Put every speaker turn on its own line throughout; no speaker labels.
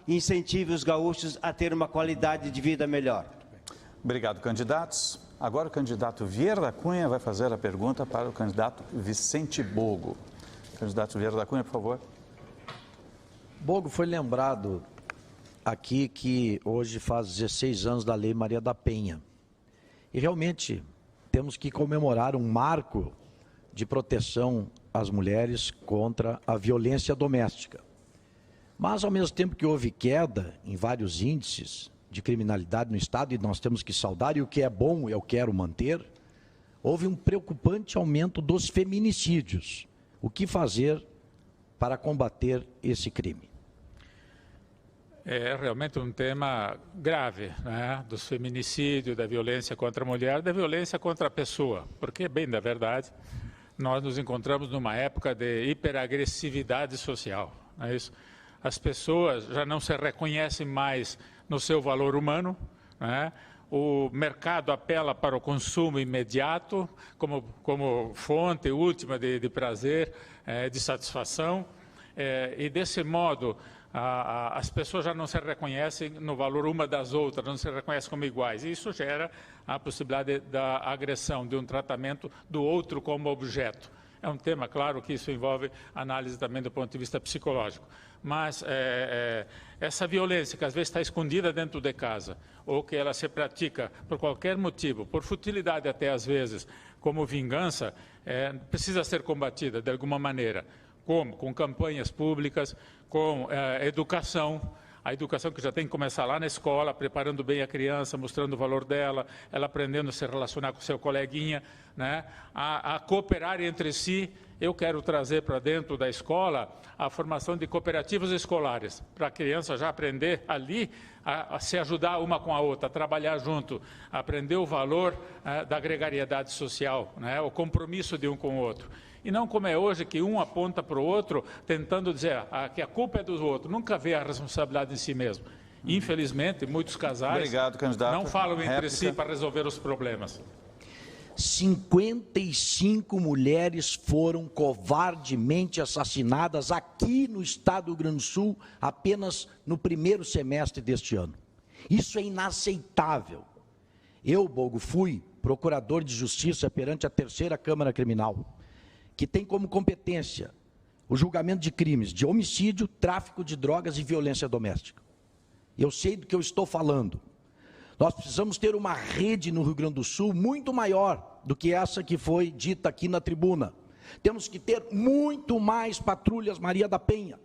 e incentive os gaúchos a ter uma qualidade de vida melhor.
Obrigado, candidatos. Agora o candidato Vieira da Cunha vai fazer a pergunta para o candidato Vicente Bogo. Candidato Vieira da Cunha, por favor.
Bogo, foi lembrado aqui que hoje faz 16 anos da Lei Maria da Penha. E realmente temos que comemorar um marco de proteção às mulheres contra a violência doméstica. Mas, ao mesmo tempo que houve queda em vários índices de criminalidade no Estado, e nós temos que saudar, e o que é bom eu quero manter, houve um preocupante aumento dos feminicídios. O que fazer para combater esse crime?
É realmente um tema grave, né? Dos feminicídios, da violência contra a mulher, da violência contra a pessoa, porque, bem da verdade, nós nos encontramos numa época de hiperagressividade social, não é isso? As pessoas já não se reconhecem mais no seu valor humano, né? O mercado apela para o consumo imediato como fonte última de prazer, de satisfação, e desse modo as pessoas já não se reconhecem no valor uma das outras, não se reconhecem como iguais. E isso gera a possibilidade da agressão, de um tratamento do outro como objeto. É um tema, claro, que isso envolve análise também do ponto de vista psicológico. Mas essa violência que às vezes está escondida dentro de casa, ou que ela se pratica por qualquer motivo, por futilidade até às vezes, como vingança, precisa ser combatida de alguma maneira. Como? Com campanhas públicas, com educação. A educação que já tem que começar lá na escola, preparando bem a criança, mostrando o valor dela, ela aprendendo a se relacionar com o seu coleguinha, né? A cooperar entre si. Eu quero trazer para dentro da escola a formação de cooperativas escolares, para a criança já aprender ali a se ajudar uma com a outra, a trabalhar junto, a aprender o valor da gregariedade social, né? O compromisso de um com o outro. E não como é hoje, que um aponta para o outro, tentando dizer que a culpa é do outro, nunca vê a responsabilidade em si mesmo. Infelizmente, muitos casais não falam entre si para resolver os problemas.
55 mulheres foram covardemente assassinadas aqui no estado do Rio Grande do Sul, apenas no primeiro semestre deste ano. Isso é inaceitável. Eu, Bogo, fui procurador de justiça perante a terceira Câmara Criminal, que tem como competência o julgamento de crimes de homicídio, tráfico de drogas e violência doméstica. Eu sei do que eu estou falando. Nós precisamos ter uma rede no Rio Grande do Sul muito maior do que essa que foi dita aqui na tribuna. Temos que ter muito mais patrulhas Maria da Penha.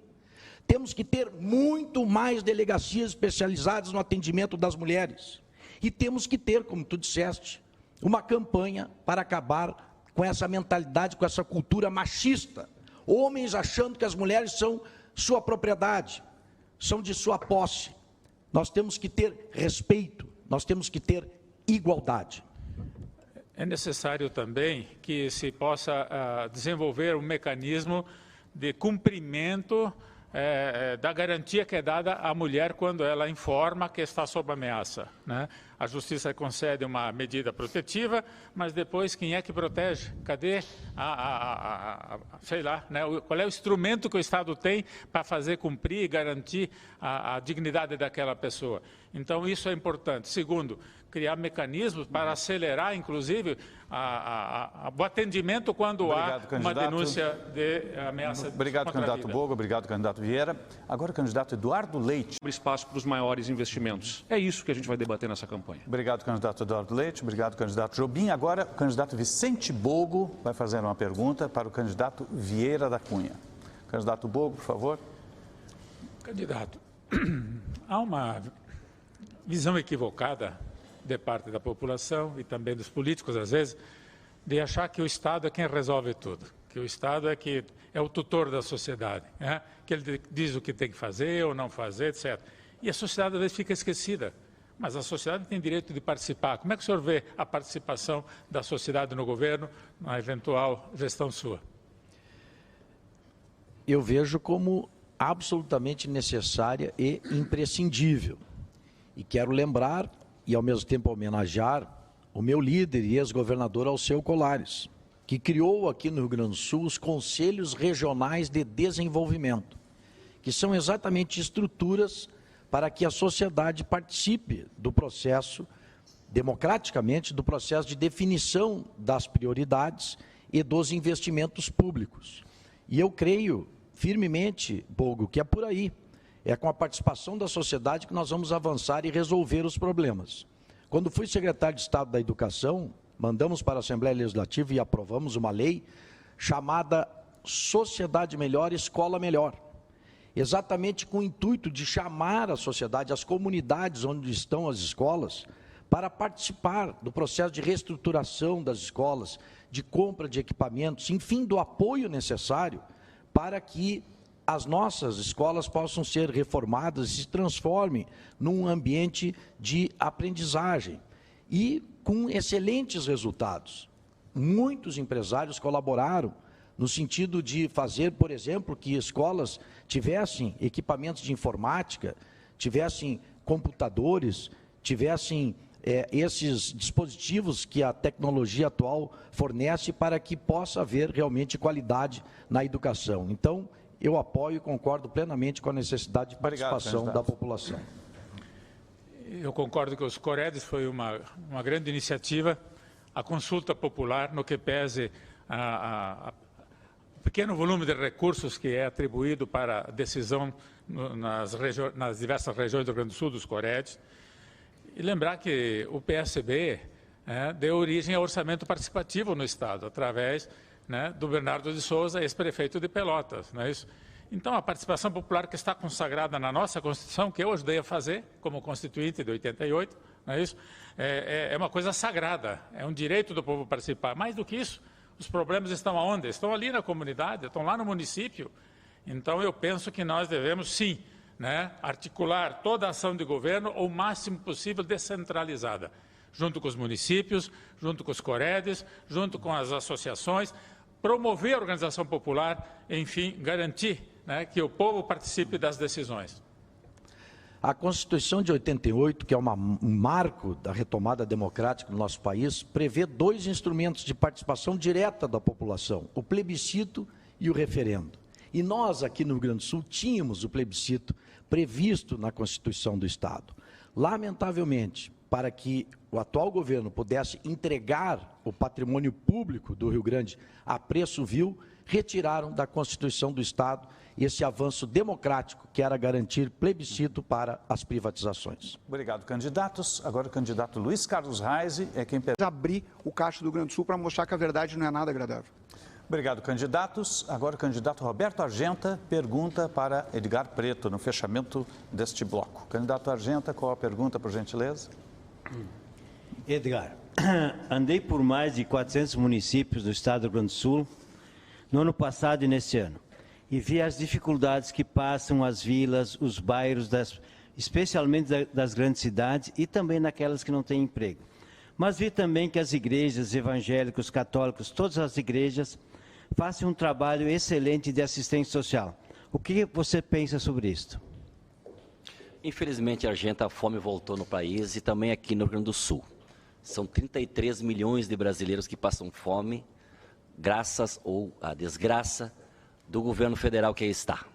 Temos que ter muito mais delegacias especializadas no atendimento das mulheres. E temos que ter, como tu disseste, uma campanha para acabar com essa mentalidade, com essa cultura machista. Homens achando que as mulheres são sua propriedade, são de sua posse. Nós temos que ter respeito, nós temos que ter igualdade.
É necessário também que se possa desenvolver um mecanismo de cumprimento da garantia que é dada à mulher quando ela informa que está sob ameaça, né? A justiça concede uma medida protetiva, mas depois quem é que protege? Cadê sei lá, né? Qual é o instrumento que o Estado tem para fazer cumprir e garantir a dignidade daquela pessoa? Então isso é importante. Segundo, criar mecanismos para acelerar, inclusive, o atendimento quando há uma denúncia de ameaça.
Obrigado, candidato Bogo. Obrigado, candidato Vieira. Agora, o candidato Eduardo Leite.
Abre espaço para os maiores investimentos. É isso que a gente vai debater nessa campanha.
Obrigado, candidato Eduardo Leite. Obrigado, candidato Jobim. Agora, o candidato Vicente Bogo vai fazer uma pergunta para o candidato Vieira da Cunha. Candidato Bogo, por favor.
Candidato, há uma visão equivocada de parte da população e também dos políticos, às vezes, de achar que o Estado é quem resolve tudo, que o Estado é que é o tutor da sociedade, né? Que ele diz o que tem que fazer ou não fazer, etc. E a sociedade, às vezes, fica esquecida. Mas a sociedade tem direito de participar. Como é que o senhor vê a participação da sociedade no governo, na eventual gestão sua?
Eu vejo como absolutamente necessária e imprescindível. E quero lembrar e, ao mesmo tempo, homenagear o meu líder e ex-governador Alceu Colares, que criou aqui no Rio Grande do Sul os Conselhos Regionais de Desenvolvimento, que são exatamente estruturas para que a sociedade participe do processo, democraticamente, do processo de definição das prioridades e dos investimentos públicos. E eu creio firmemente, Bogo, que é por aí. É com a participação da sociedade que nós vamos avançar e resolver os problemas. Quando fui secretário de Estado da Educação, mandamos para a Assembleia Legislativa e aprovamos uma lei chamada Sociedade Melhor, Escola Melhor. Exatamente com o intuito de chamar a sociedade, as comunidades onde estão as escolas, para participar do processo de reestruturação das escolas, de compra de equipamentos, enfim, do apoio necessário para que as nossas escolas possam ser reformadas e se transformem num ambiente de aprendizagem e com excelentes resultados. Muitos empresários colaboraram no sentido de fazer, por exemplo, que escolas tivessem equipamentos de informática, tivessem computadores, tivessem esses dispositivos que a tecnologia atual fornece para que possa haver realmente qualidade na educação. Então, eu apoio e concordo plenamente com a necessidade de participação da população.
Eu concordo que os Coredes foi uma grande iniciativa, a consulta popular, no que pese o pequeno volume de recursos que é atribuído para a decisão nas diversas regiões do Rio Grande do Sul dos Coredes. E lembrar que o PSB deu origem ao orçamento participativo no Estado, através do Bernardo de Souza, ex-prefeito de Pelotas. Não é isso? Então, a participação popular que está consagrada na nossa Constituição, que eu ajudei a fazer como constituinte de 88, não é isso? É uma coisa sagrada, é um direito do povo participar. Mais do que isso, os problemas estão aonde? Estão ali na comunidade, estão lá no município. Então, eu penso que nós devemos, sim, articular toda a ação de governo o máximo possível descentralizada, junto com os municípios, junto com os Coredes, junto com as associações, promover a organização popular, enfim, garantir que o povo participe das decisões.
A Constituição de 88, que é um marco da retomada democrática no nosso país, prevê 2 instrumentos de participação direta da população, o plebiscito e o referendo. E nós, aqui no Rio Grande do Sul, tínhamos o plebiscito previsto na Constituição do Estado. Lamentavelmente, para que o atual governo pudesse entregar o patrimônio público do Rio Grande a preço vil, retiraram da Constituição do Estado esse avanço democrático que era garantir plebiscito para as privatizações.
Obrigado, candidatos. Agora o candidato Luiz Carlos Reise é quem...
Abrir o caixa do Rio Grande do Sul para mostrar que a verdade não é nada agradável.
Obrigado, candidatos. Agora o candidato Roberto Argenta pergunta para Edgar Preto, no fechamento deste bloco. Candidato Argenta, qual a pergunta, por gentileza?
Edgar, andei por mais de 400 municípios do estado do Rio Grande do Sul, no ano passado e neste ano, e vi as dificuldades que passam as vilas, os bairros, especialmente das grandes cidades e também naquelas que não têm emprego. Mas vi também que as igrejas evangélicas, católicas, todas as igrejas, fazem um trabalho excelente de assistência social. O que você pensa sobre isso?
Infelizmente, Argenta, a fome voltou no país e também aqui no Rio Grande do Sul. São 33 milhões de brasileiros que passam fome, graças ou à desgraça do governo federal que aí está.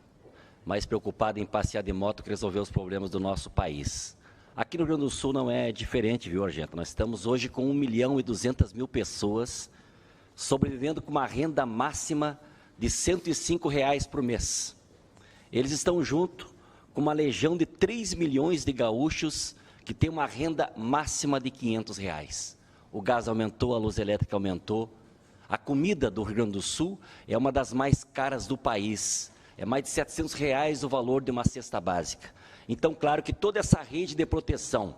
Mais preocupado em passear de moto que resolver os problemas do nosso país. Aqui no Rio Grande do Sul não é diferente, viu, Argenta? Nós estamos hoje com 1.200.000 pessoas sobrevivendo com uma renda máxima de R$ 105 por mês. Eles estão junto com uma legião de 3 milhões de gaúchos que tem uma renda máxima de R$ 500. O gás aumentou, a luz elétrica aumentou. A comida do Rio Grande do Sul é uma das mais caras do país. É mais de R$ 700 o valor de uma cesta básica. Então, claro que toda essa rede de proteção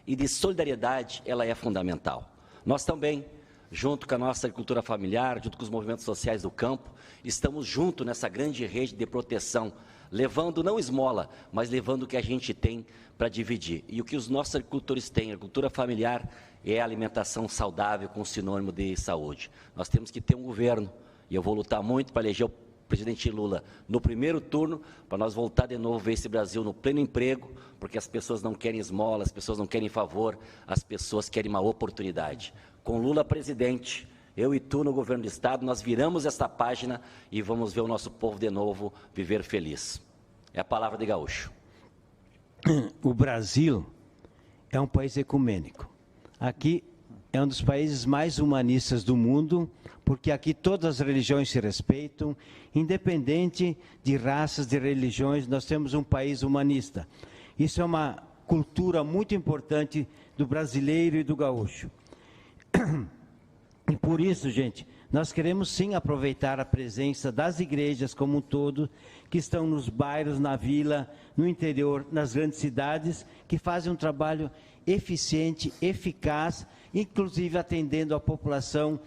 e de solidariedade, ela é fundamental. Nós também, junto com a nossa agricultura familiar, junto com os movimentos sociais do campo, estamos juntos nessa grande rede de proteção, levando não esmola, mas levando o que a gente tem para dividir. E o que os nossos agricultores têm, a agricultura familiar, é a alimentação saudável com sinônimo de saúde. Nós temos que ter um governo, e eu vou lutar muito para eleger o presidente Lula no primeiro turno, para nós voltar de novo a ver esse Brasil no pleno emprego, porque as pessoas não querem esmola, as pessoas não querem favor, as pessoas querem uma oportunidade. Com Lula presidente, eu e tu no governo do Estado, nós viramos essa página e vamos ver o nosso povo de novo viver feliz. É a palavra de gaúcho.
o Brasil é um país ecumênico. Aqui é um dos países mais humanistas do mundo, porque aqui todas as religiões se respeitam, independente de raças, de religiões, nós temos um país humanista. Isso é uma cultura muito importante do brasileiro e do gaúcho. E por isso, gente, nós queremos sim aproveitar a presença das igrejas como um todo, que estão nos bairros, na vila, no interior, nas grandes cidades, que fazem um trabalho eficiente, eficaz, inclusive atendendo a população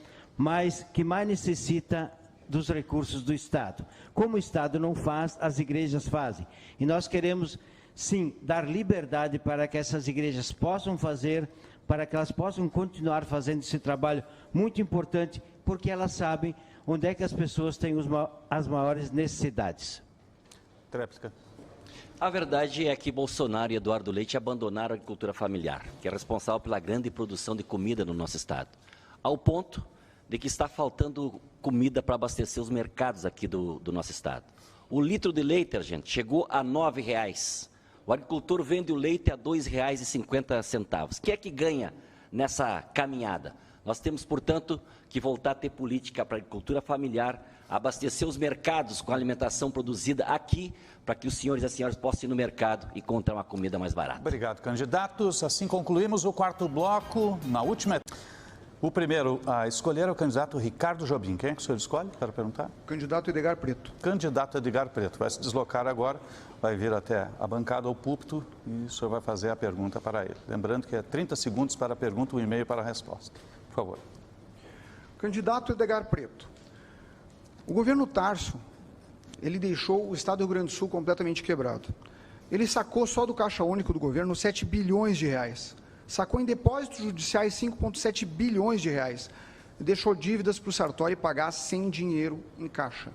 que mais necessita dos recursos do Estado. Como o Estado não faz, as igrejas fazem. E nós queremos, sim, dar liberdade para que essas igrejas possam fazer, para que elas possam continuar fazendo esse trabalho muito importante, porque elas sabem onde é que as pessoas têm as maiores necessidades.
Tréplica.
A verdade é que Bolsonaro e Eduardo Leite abandonaram a agricultura familiar, que é responsável pela grande produção de comida no nosso estado, ao ponto de que está faltando comida para abastecer os mercados aqui do nosso estado. O litro de leite, gente, chegou a R$ 9,00. O agricultor vende o leite a R$ 2,50. Quem é que ganha nessa caminhada? Nós temos, portanto, que voltar a ter política para a agricultura familiar, abastecer os mercados com a alimentação produzida aqui, para que os senhores e as senhoras possam ir no mercado e encontrar uma comida mais barata.
Obrigado, candidatos. Assim concluímos o quarto bloco. Na última, o primeiro a escolher é o candidato Ricardo Jobim. Quem é que o senhor escolhe? Quero perguntar.
Candidato Edgar Preto.
Candidato Edgar Preto. Vai se deslocar agora, vai vir até a bancada ou púlpito e o senhor vai fazer a pergunta para ele. Lembrando que é 30 segundos para a pergunta, 1,5 para a resposta. Por favor.
Candidato Edgar Preto. O governo Tarso, ele deixou o estado do Rio Grande do Sul completamente quebrado. Ele sacou só do Caixa Único do governo 7 bilhões de reais. Sacou em depósitos judiciais 5,7 bilhões de reais. Deixou dívidas para o Sartori pagar sem dinheiro em caixa.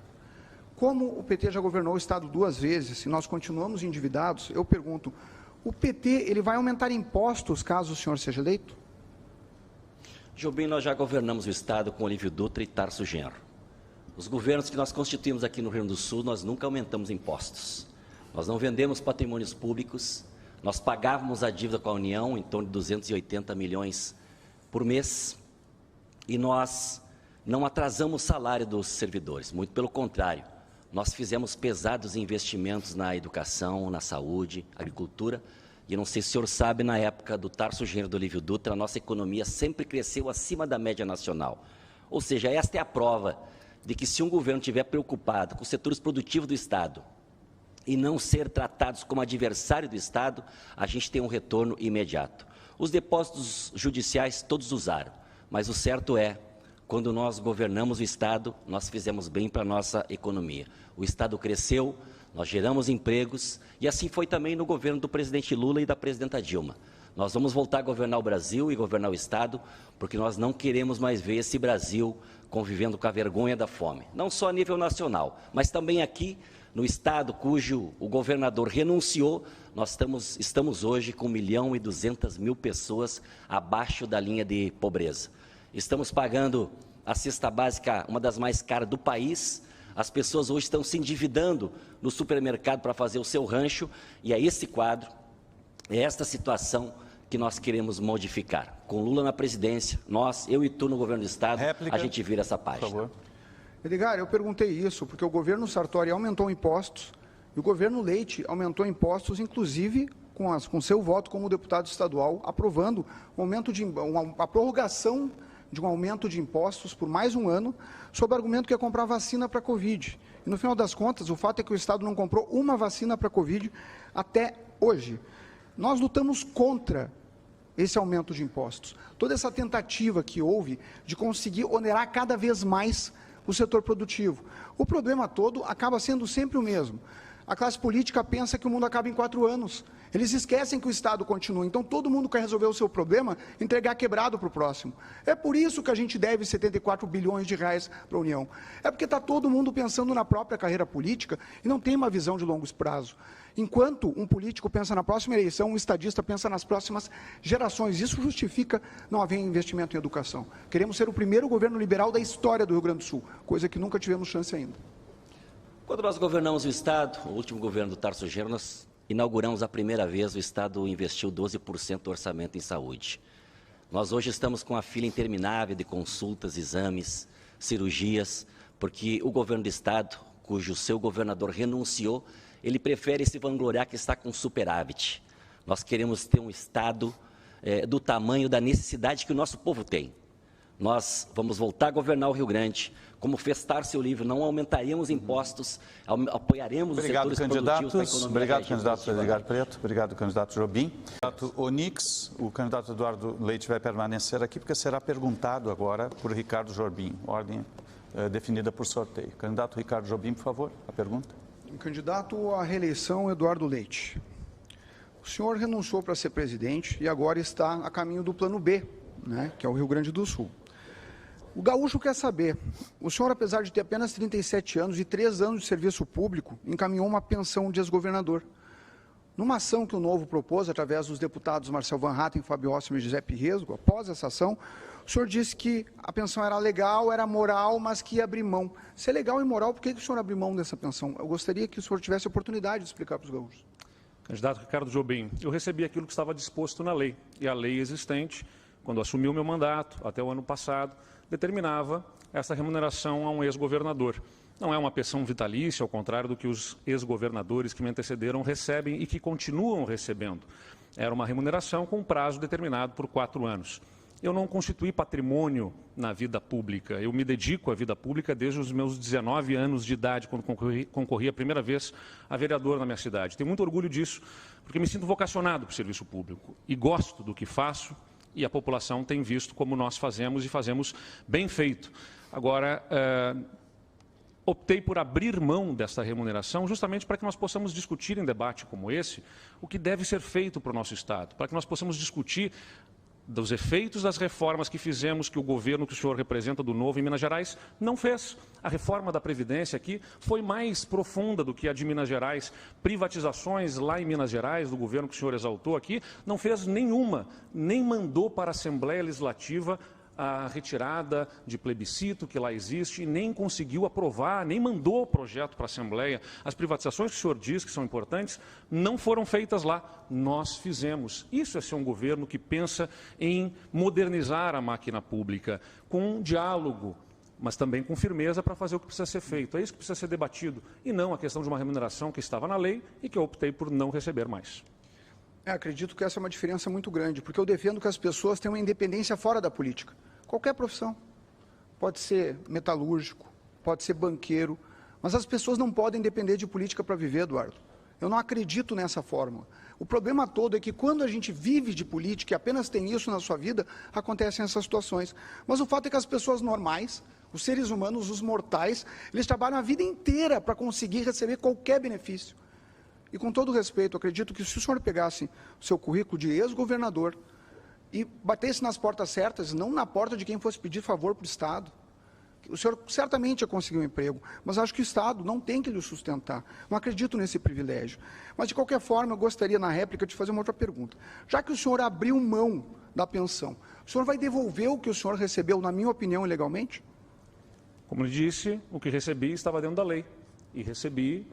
Como o PT já governou o estado 2 vezes e nós continuamos endividados, eu pergunto, o PT ele vai aumentar impostos caso o senhor seja eleito?
Jobim, nós já governamos o estado com Olívio Dutra e Tarso Genro. Os governos que nós constituímos aqui no Rio Grande do Sul, nós nunca aumentamos impostos. Nós não vendemos patrimônios públicos, nós pagávamos a dívida com a União em torno de 280 milhões por mês e nós não atrasamos o salário dos servidores, muito pelo contrário. Nós fizemos pesados investimentos na educação, na saúde, agricultura, e não sei se o senhor sabe, na época do Tarso Genro e do Olívio Dutra, a nossa economia sempre cresceu acima da média nacional. Ou seja, esta é a prova de que se um governo estiver preocupado com os setores produtivos do Estado e não ser tratados como adversário do Estado, a gente tem um retorno imediato. Os depósitos judiciais todos usaram, mas o certo é, quando nós governamos o Estado, nós fizemos bem para a nossa economia. O Estado cresceu, nós geramos empregos, e assim foi também no governo do presidente Lula e da presidenta Dilma. Nós vamos voltar a governar o Brasil e governar o Estado, porque nós não queremos mais ver esse Brasil convivendo com a vergonha da fome. Não só a nível nacional, mas também aqui no Estado, cujo o governador renunciou, nós estamos hoje com 1.200.000 pessoas abaixo da linha de pobreza. Estamos pagando a cesta básica, uma das mais caras do país. As pessoas hoje estão se endividando no supermercado para fazer o seu rancho, e é esse quadro, é esta situação que nós queremos modificar. Com Lula na presidência, eu e tu no governo do Estado,
Réplica,
a gente vira essa página.
por favor.
Edgar, eu perguntei isso porque o governo Sartori aumentou impostos e o governo Leite aumentou impostos, inclusive com seu voto como deputado estadual, aprovando a prorrogação de um aumento de impostos por mais um ano, sob o argumento que ia comprar vacina para a Covid. E no final das contas, o fato é que o Estado não comprou uma vacina para a Covid até hoje. Nós lutamos contra esse aumento de impostos. Toda essa tentativa que houve de conseguir onerar cada vez mais o setor produtivo. O problema todo acaba sendo sempre o mesmo. A classe política pensa que o mundo acaba em 4 anos. Eles esquecem que o Estado continua. Então, todo mundo quer resolver o seu problema, entregar quebrado para o próximo. É por isso que a gente deve 74 bilhões de reais para a União. É porque está todo mundo pensando na própria carreira política e não tem uma visão de longo prazo. Enquanto um político pensa na próxima eleição, um estadista pensa nas próximas gerações. Isso justifica não haver investimento em educação. Queremos ser o primeiro governo liberal da história do Rio Grande do Sul, coisa que nunca tivemos chance ainda.
Quando nós governamos o Estado, o último governo do Tarso Genro, nós inauguramos a primeira vez, o Estado investiu 12% do orçamento em saúde. Nós hoje estamos com uma fila interminável de consultas, exames, cirurgias, porque o governo do Estado, cujo seu governador renunciou, ele prefere se vangloriar que está com superávit. Nós queremos ter um Estado do tamanho da necessidade que o nosso povo tem. Nós vamos voltar a governar o Rio Grande, como fez Tarcísio Livre, não aumentaríamos impostos, apoiaremos os setores produtivos da economia.
Obrigado, candidato Edgar Preto. Obrigado, candidato Jobim. Candidato Onix, o candidato Eduardo Leite vai permanecer aqui, porque será perguntado agora por Ricardo Jobim, ordem definida por sorteio. Candidato Ricardo Jobim, por favor, a pergunta.
Candidato à reeleição, Eduardo Leite. O senhor renunciou para ser presidente e agora está a caminho do plano B, né, que é o Rio Grande do Sul. O gaúcho quer saber, o senhor, apesar de ter apenas 37 anos e 3 anos de serviço público, encaminhou uma pensão de ex-governador. Numa ação que o Novo propôs, através dos deputados Marcel Van Hatten, Fábio Ossmann e Giuseppe Resgo, após essa ação, o senhor disse que a pensão era legal, era moral, mas que ia abrir mão. Se é legal e moral, por que o senhor abriu mão dessa pensão? Eu gostaria que o senhor tivesse a oportunidade de explicar para os gaúchos.
Candidato Ricardo Jobim, eu recebi aquilo que estava disposto na lei, e a lei existente, quando assumiu meu mandato, até o ano passado, determinava essa remuneração a um ex-governador. Não é uma pensão vitalícia, ao contrário do que os ex-governadores que me antecederam recebem e que continuam recebendo. Era uma remuneração com prazo determinado por 4 anos. Eu não constituí patrimônio na vida pública. Eu me dedico à vida pública desde os meus 19 anos de idade, quando concorri a primeira vez a vereador na minha cidade. Tenho muito orgulho disso, porque me sinto vocacionado para o serviço público e gosto do que faço, e a população tem visto como nós fazemos e fazemos bem feito. Agora, optei por abrir mão desta remuneração justamente para que nós possamos discutir em debate como esse o que deve ser feito para o nosso Estado, para que nós possamos discutir dos efeitos das reformas que fizemos, que o governo que o senhor representa do Novo em Minas Gerais não fez. A reforma da Previdência aqui foi mais profunda do que a de Minas Gerais. Privatizações lá em Minas Gerais, do governo que o senhor exaltou aqui, não fez nenhuma, nem mandou para a Assembleia Legislativa a retirada de plebiscito que lá existe, nem conseguiu aprovar, nem mandou o projeto para a Assembleia. As privatizações que o senhor diz que são importantes não foram feitas lá, nós fizemos. Isso é ser um governo que pensa em modernizar a máquina pública, com um diálogo, mas também com firmeza para fazer o que precisa ser feito. É isso que precisa ser debatido, e não a questão de uma remuneração que estava na lei e que eu optei por não receber mais.
Acredito que essa é uma diferença muito grande, porque eu defendo que as pessoas tenham uma independência fora da política. Qualquer profissão. Pode ser metalúrgico, pode ser banqueiro, mas as pessoas não podem depender de política para viver, Eduardo. Eu não acredito nessa fórmula. O problema todo é que quando a gente vive de política e apenas tem isso na sua vida, acontecem essas situações. Mas o fato é que as pessoas normais, os seres humanos, os mortais, eles trabalham a vida inteira para conseguir receber qualquer benefício. E com todo respeito, acredito que se o senhor pegasse o seu currículo de ex-governador e batesse nas portas certas, não na porta de quem fosse pedir favor para o Estado, o senhor certamente ia conseguir um emprego, mas acho que o Estado não tem que lhe sustentar. Não acredito nesse privilégio. Mas, de qualquer forma, eu gostaria, na réplica, de fazer uma outra pergunta. Já que o senhor abriu mão da pensão, o senhor vai devolver o que o senhor recebeu, na minha opinião, ilegalmente?
Como lhe disse, o que recebi estava dentro da lei. E recebi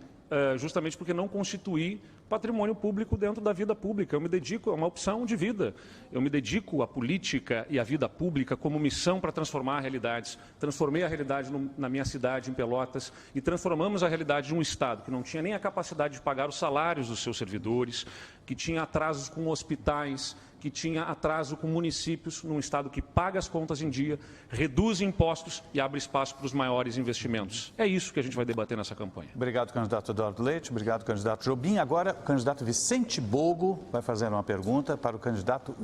justamente porque não constituí patrimônio público dentro da vida pública. Eu me dedico, é uma opção de vida. Eu me dedico à política e à vida pública como missão para transformar realidades. Transformei a realidade na minha cidade, em Pelotas, e transformamos a realidade de um Estado que não tinha nem a capacidade de pagar os salários dos seus servidores, que tinha atrasos com hospitais, que tinha atraso com municípios, num Estado que paga as contas em dia, reduz impostos e abre espaço para os maiores investimentos. É isso que a gente vai debater nessa campanha.
Obrigado, candidato Eduardo Leite. Obrigado, candidato Jobim. Agora, o candidato Vicente Bogo vai fazer uma pergunta para o candidato